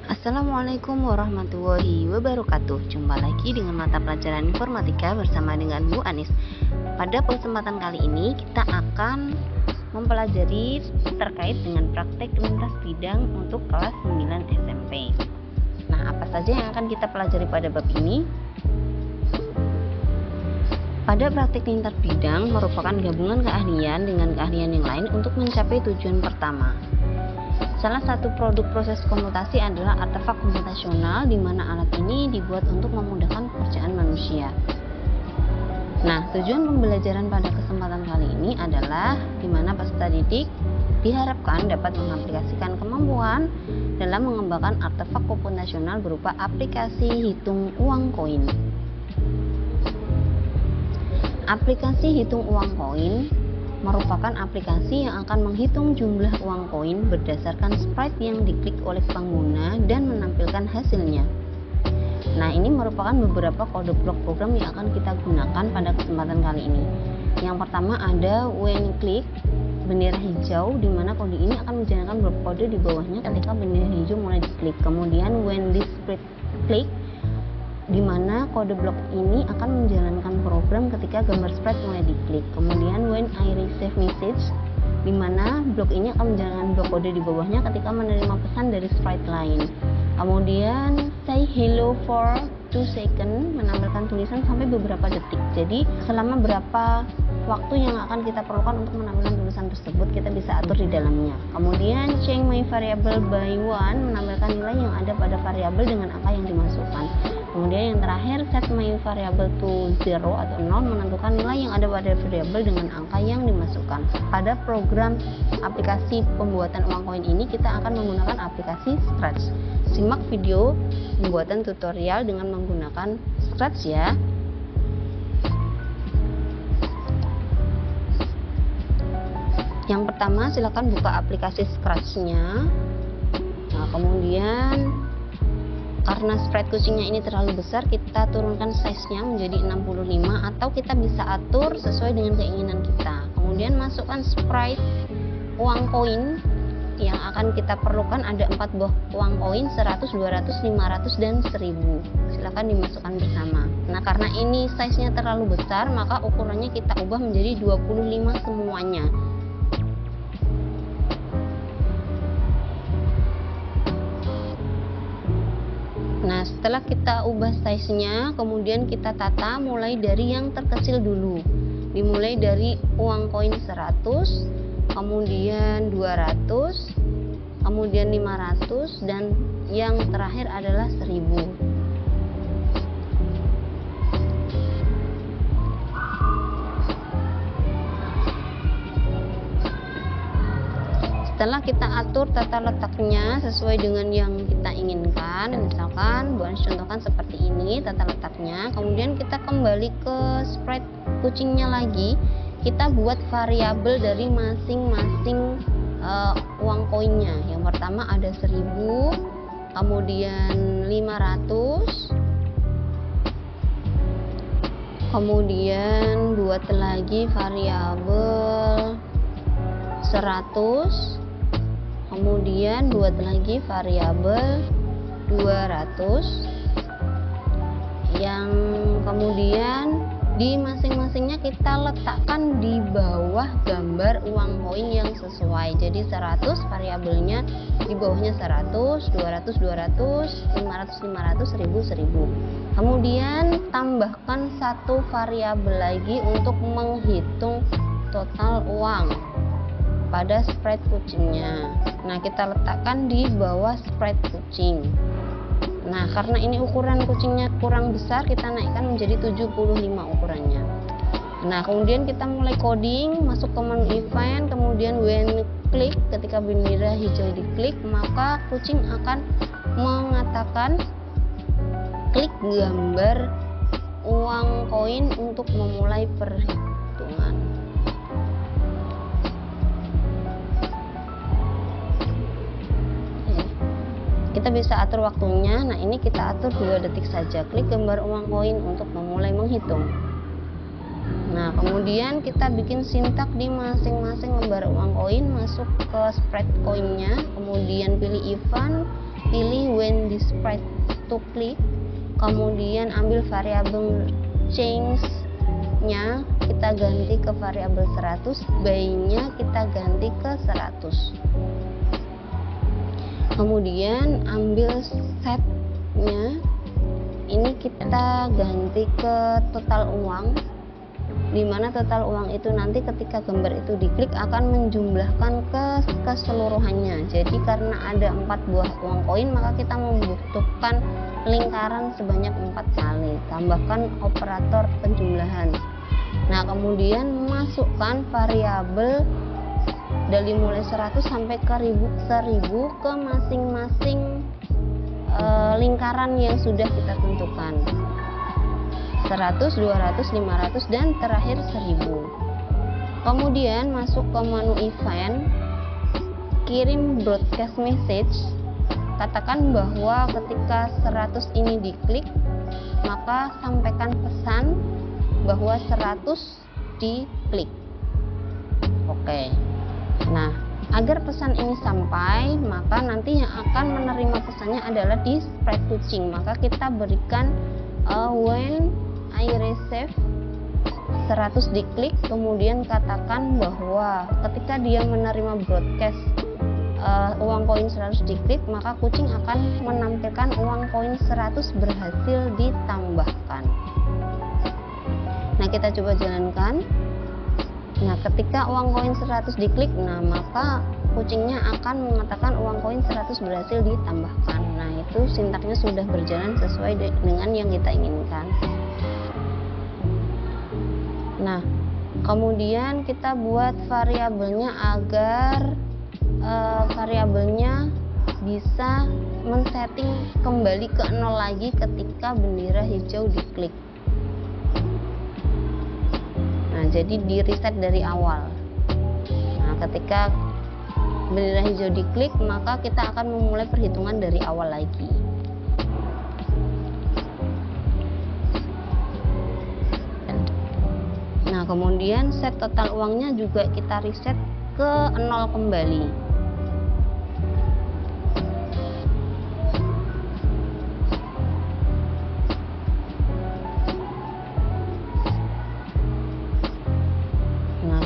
Assalamualaikum warahmatullahi wabarakatuh. Jumpa lagi dengan mata pelajaran informatika bersama dengan Bu Anis. Pada kesempatan kali ini kita akan mempelajari terkait dengan praktek lintas bidang untuk kelas 9 SMP. Nah, apa saja yang akan kita pelajari pada bab ini? Pada praktek lintas bidang merupakan gabungan keahlian dengan keahlian yang lain untuk mencapai tujuan pertama. Salah satu produk proses komutasi adalah artefak komputasional, di mana alat ini dibuat untuk memudahkan pekerjaan manusia. Nah, tujuan pembelajaran pada kesempatan kali ini adalah di mana peserta didik diharapkan dapat mengaplikasikan kemampuan dalam mengembangkan artefak komputasional berupa aplikasi hitung uang koin. Aplikasi hitung uang koin merupakan aplikasi yang akan menghitung jumlah uang koin berdasarkan sprite yang diklik oleh pengguna dan menampilkan hasilnya. Nah, ini merupakan beberapa kode blok program yang akan kita gunakan pada kesempatan kali ini. Yang pertama ada when click, bendera hijau, di mana kode ini akan menjalankan blok kode di bawahnya ketika bendera hijau mulai diklik. Kemudian when this sprite click, di mana kode blok ini akan menjalankan program ketika gambar sprite mulai diklik. Kemudian when I receive message, di mana blok ini akan menjalankan blok kode di bawahnya ketika menerima pesan dari sprite lain. Kemudian say hello for 2 seconds, menampilkan tulisan sampai beberapa detik. Jadi selama berapa waktu yang akan kita perlukan untuk menampilkan tulisan tersebut kita bisa atur di dalamnya. Kemudian change my variable by 1, menampilkan nilai yang ada pada variabel dengan angka yang dimasukkan. Kemudian yang terakhir set my variable to 0 atau 0, menentukan nilai yang ada pada variabel dengan angka yang dimasukkan. Pada program aplikasi pembuatan uang koin ini kita akan menggunakan aplikasi Scratch. Simak video pembuatan tutorial dengan menggunakan Scratch ya. Yang pertama, silakan buka aplikasi Scratch-nya. Nah, kemudian karena sprite kucingnya ini terlalu besar, kita turunkan size-nya menjadi 65 atau kita bisa atur sesuai dengan keinginan kita. Kemudian masukkan sprite uang koin yang akan kita perlukan, ada 4 buah uang koin 100, 200, 500 dan 1000. Silakan dimasukkan bersama. Nah, karena ini size-nya terlalu besar, maka ukurannya kita ubah menjadi 25 semuanya. Nah, setelah kita ubah size-nya, kemudian kita tata mulai dari yang terkecil dulu. Dimulai dari uang koin 100, kemudian 200, kemudian 500, dan yang terakhir adalah 1000. Setelah kita atur tata letaknya sesuai dengan yang kita inginkan, misalkan Bu Anis contohkan seperti ini tata letaknya, kemudian kita kembali ke sprite kucingnya lagi, kita buat variabel dari masing-masing uang koinnya. Yang pertama ada 1000, kemudian 500, kemudian buat lagi variabel 100, kemudian buat lagi variabel 200, yang kemudian di masing-masingnya kita letakkan di bawah gambar uang koin yang sesuai. Jadi 100 variabelnya di bawahnya 100, 200, 200, 500, 500, 1000, 1000. Kemudian tambahkan satu variabel lagi untuk menghitung total uang pada sprite kucingnya. Nah, kita letakkan di bawah sprite kucing. Nah, karena ini ukuran kucingnya kurang besar, kita naikkan menjadi 75 ukurannya. Nah, kemudian kita mulai coding, masuk ke menu event, kemudian when click, ketika bendera hijau diklik, maka kucing akan mengatakan klik gambar uang koin untuk memulai perhitungan. Kita bisa atur waktunya. Nah, ini kita atur 2 detik saja. Klik gambar uang koin untuk memulai menghitung. Nah, kemudian kita bikin sintak di masing-masing lembar uang koin, masuk ke spread koinnya, kemudian pilih event, pilih when di sprite to click, kemudian ambil variabel change nya kita ganti ke variabel 100, by-nya kita ganti ke 100. Kemudian ambil set-nya, ini kita ganti ke total uang, dimana total uang itu nanti ketika gambar itu diklik akan menjumlahkan ke keseluruhannya. Jadi karena ada 4 buah uang koin, maka kita membutuhkan lingkaran sebanyak 4 kali, tambahkan operator penjumlahan. Nah, kemudian masukkan variabel dari mulai 100 sampai ke 1000 ke masing-masing lingkaran yang sudah kita tentukan, 100, 200, 500, dan terakhir 1000. Kemudian masuk ke menu event, kirim broadcast message, katakan bahwa ketika 100 ini diklik, maka sampaikan pesan bahwa 100 diklik. Oke. Nah, agar pesan ini sampai, maka nanti yang akan menerima pesannya adalah di sprite kucing. Maka kita berikan when I receive 100 diklik, kemudian katakan bahwa ketika dia menerima broadcast uang koin 100 diklik, maka kucing akan menampilkan uang koin 100 berhasil ditambahkan. Nah, kita coba jalankan. Nah, ketika uang koin 100 diklik, nah maka kucingnya akan mengatakan uang koin 100 berhasil ditambahkan. Nah, itu sintaknya sudah berjalan sesuai dengan yang kita inginkan. Nah, kemudian kita buat variabelnya agar variabelnya bisa men-setting kembali ke 0 lagi ketika bendera hijau diklik. Nah, jadi di reset dari awal. Nah, ketika bendera hijau diklik, maka kita akan memulai perhitungan dari awal lagi. Nah, kemudian set total uangnya juga kita reset ke 0 kembali.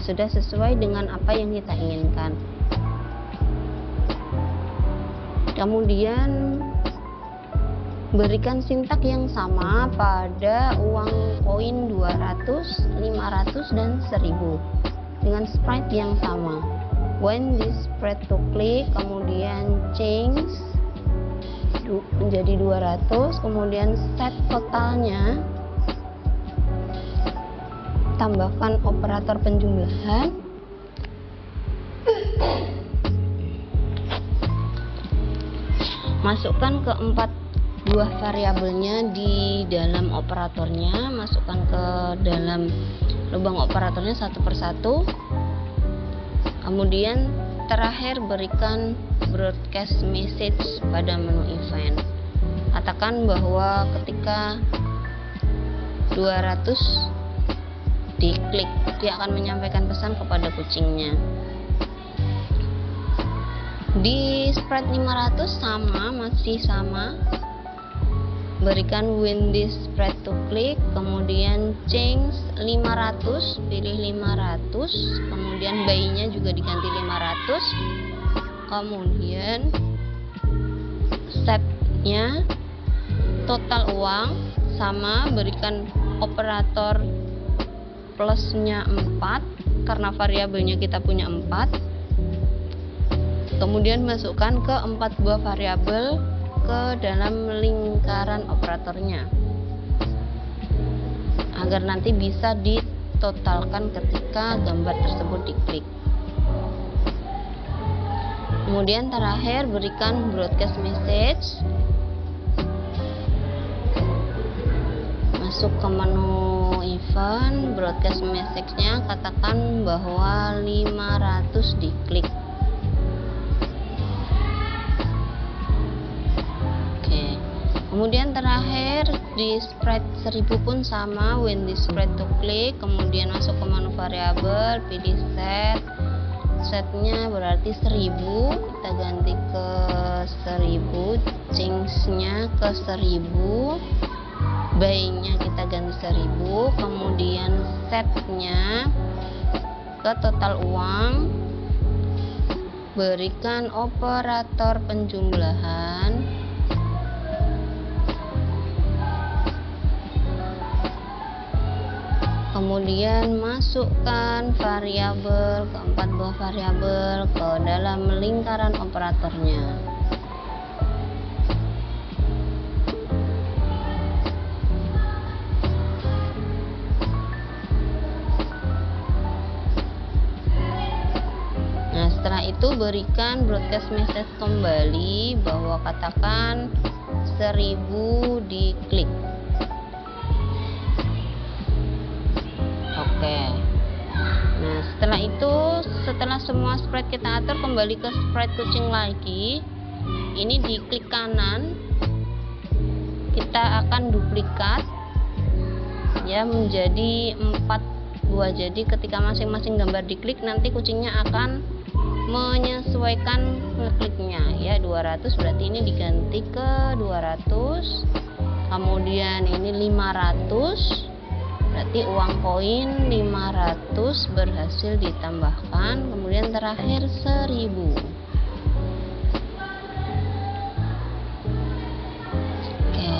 Sudah sesuai dengan apa yang kita inginkan. Kemudian berikan sintak yang sama pada uang koin 200, 500, dan 1000 dengan sprite yang sama. When this sprite to click, kemudian change menjadi 200, kemudian set totalnya, tambahkan operator penjumlahan, masukkan ke 4 buah variabelnya di dalam operatornya, masukkan ke dalam lubang operatornya satu persatu. Kemudian terakhir berikan broadcast message pada menu event, katakan bahwa ketika 200 diklik, dia akan menyampaikan pesan kepada kucingnya. Di sprite 500 masih sama, berikan when this sprite to click, kemudian change 500, pilih 500, kemudian by-nya juga diganti 500, kemudian set-nya total uang sama, berikan operator plusnya 4 karena variabelnya kita punya 4. Kemudian masukkan ke 4 buah variabel ke dalam lingkaran operatornya agar nanti bisa ditotalkan ketika gambar tersebut diklik. Kemudian terakhir berikan broadcast message, masuk ke menu event, broadcast message-nya katakan bahwa 500 diklik. Oke. Kemudian terakhir di sprite 1000 pun sama, when di sprite to click, kemudian masuk ke menu variabel, pilih set. Setnya berarti 1000, kita ganti ke 1000, change-nya ke 1000, buy-nya kita ganti 1000, kemudian setnya ke total uang, berikan operator penjumlahan, kemudian masukkan variabel keempat buah variabel ke dalam lingkaran operatornya. Nah, setelah itu berikan broadcast message kembali bahwa katakan 1000 diklik. Oke. Nah, setelah itu, setelah semua sprite kita atur, kembali ke sprite kucing lagi. Ini di klik kanan, kita akan duplikat ya menjadi 4 buah. Jadi ketika masing-masing gambar diklik, nanti kucingnya akan menyesuaikan ngekliknya ya. 200 berarti ini diganti ke 200, kemudian ini 500 berarti uang koin 500 berhasil ditambahkan, kemudian terakhir 1000. Oke.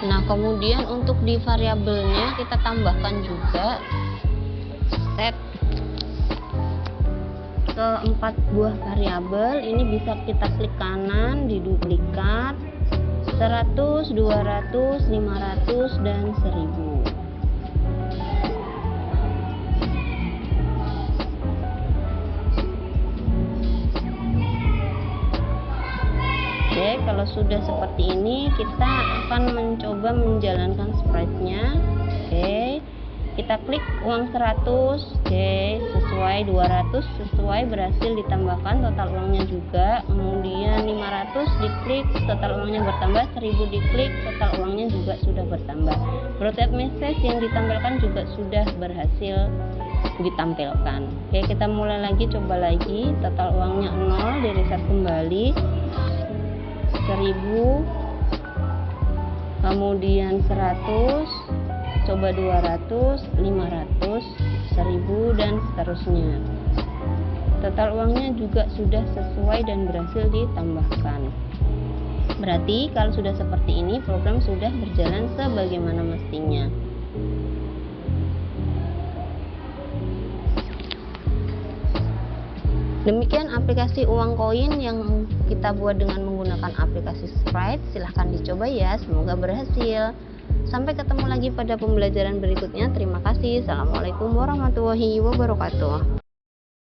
Nah, kemudian untuk di variabelnya kita tambahkan juga set ke 4 buah variabel. Ini bisa kita klik kanan, diduplikat 100, 200, 500 dan 1000. Oke, kalau sudah seperti ini kita akan mencoba menjalankan sprite-nya. Oke, kita klik uang 100, oke, sesuai 200 sesuai berhasil ditambahkan total uangnya juga, kemudian 500 diklik total uangnya bertambah, 1000 diklik total uangnya juga sudah bertambah. Broadcast message yang ditampilkan juga sudah berhasil ditampilkan. Oke, kita mulai lagi, coba lagi. Total uangnya 0, di reset kembali, 1000, kemudian 100, coba 200, 500, 1000 dan seterusnya. Total uangnya juga sudah sesuai dan berhasil ditambahkan. Berarti kalau sudah seperti ini, program sudah berjalan sebagaimana mestinya. Demikian aplikasi uang koin yang kita buat dengan menggunakan aplikasi Sprite. Silahkan dicoba ya, semoga berhasil. Sampai ketemu lagi pada pembelajaran berikutnya. Terima kasih. Assalamualaikum warahmatullahi wabarakatuh.